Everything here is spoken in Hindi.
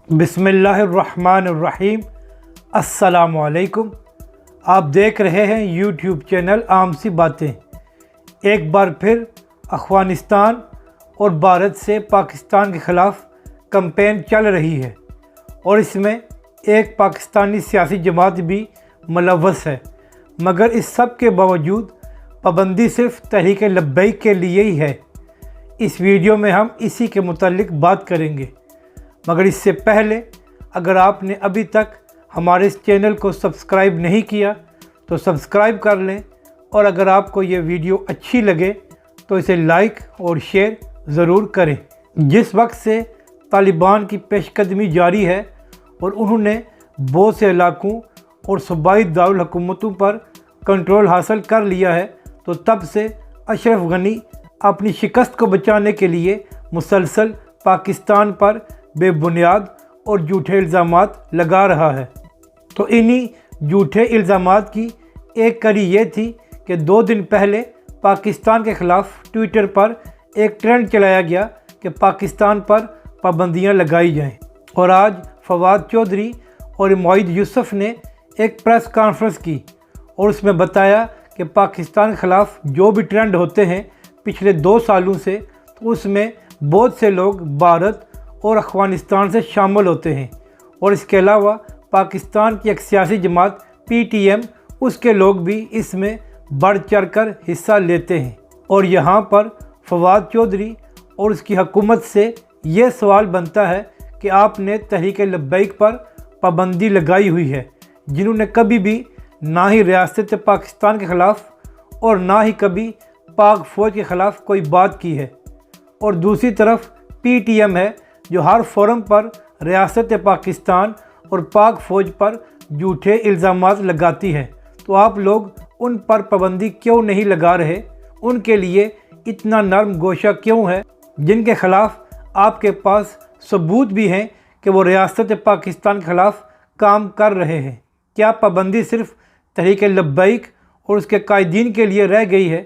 बिस्मिल्लाहिर्रहमानिर्रहीम। अस्सलामुअलैकुम। आप देख रहे हैं यूट्यूब चैनल आम सी बातें। एक बार फिर अफ़गानिस्तान और भारत से पाकिस्तान के ख़िलाफ़ कैंपेन चल रही है और इसमें एक पाकिस्तानी सियासी जमात भी मुलव्वस है, मगर इस सब के बावजूद पाबंदी सिर्फ तहरीक लब्बैक के लिए ही है। इस वीडियो में हम इसी के मुतालिक बात करेंगे, मगर इससे पहले अगर आपने अभी तक हमारे इस चैनल को सब्सक्राइब नहीं किया तो सब्सक्राइब कर लें, और अगर आपको ये वीडियो अच्छी लगे तो इसे लाइक और शेयर ज़रूर करें। जिस वक्त से तालिबान की पेशकदमी जारी है और उन्होंने बहुत से इलाकों और सूबाई दारुल हुकूमतों पर कंट्रोल हासिल कर लिया है, तो तब से अशरफ गनी अपनी शिकस्त को बचाने के लिए मुसलसल पाकिस्तान पर बेबुनियाद और झूठे इल्ज़ामात लगा रहा है। तो इन्हीं झूठे इल्ज़ामात की एक कड़ी ये थी कि 2 दिन पहले पाकिस्तान के ख़िलाफ़ ट्विटर पर एक ट्रेंड चलाया गया कि पाकिस्तान पर पाबंदियां लगाई जाएं, और आज फवाद चौधरी और मोईद यूसुफ ने एक प्रेस कॉन्फ्रेंस की और उसमें बताया कि पाकिस्तान के ख़िलाफ़ जो भी ट्रेंड होते हैं पिछले 2 सालों से, तो उसमें बहुत से लोग भारत और अफ़गानिस्तान से शामिल होते हैं, और इसके अलावा पाकिस्तान की एक सियासी जमात PTM उसके लोग भी इसमें बढ़ चढ़ कर हिस्सा लेते हैं। और यहाँ पर फवाद चौधरी और उसकी हुकूमत से ये सवाल बनता है कि आपने तहरीक लब्बैक पर पाबंदी लगाई हुई है, जिन्होंने कभी भी ना ही रियासत पाकिस्तान के ख़िलाफ़ और ना ही कभी पाक फ़ौज के ख़िलाफ़ कोई बात की है, और दूसरी तरफ PTM है जो हर फोरम पर रियासत पाकिस्तान और पाक फ़ौज पर झूठे इल्ज़ामात लगाती है। तो आप लोग उन पर पाबंदी क्यों नहीं लगा रहे? उनके लिए इतना नरम गोशा क्यों है, जिनके ख़िलाफ़ आपके पास सबूत भी हैं कि वो रियासत पाकिस्तान के ख़िलाफ़ काम कर रहे हैं? क्या पाबंदी सिर्फ तहरीक लब्बैक और उसके कायदीन के लिए रह गई है?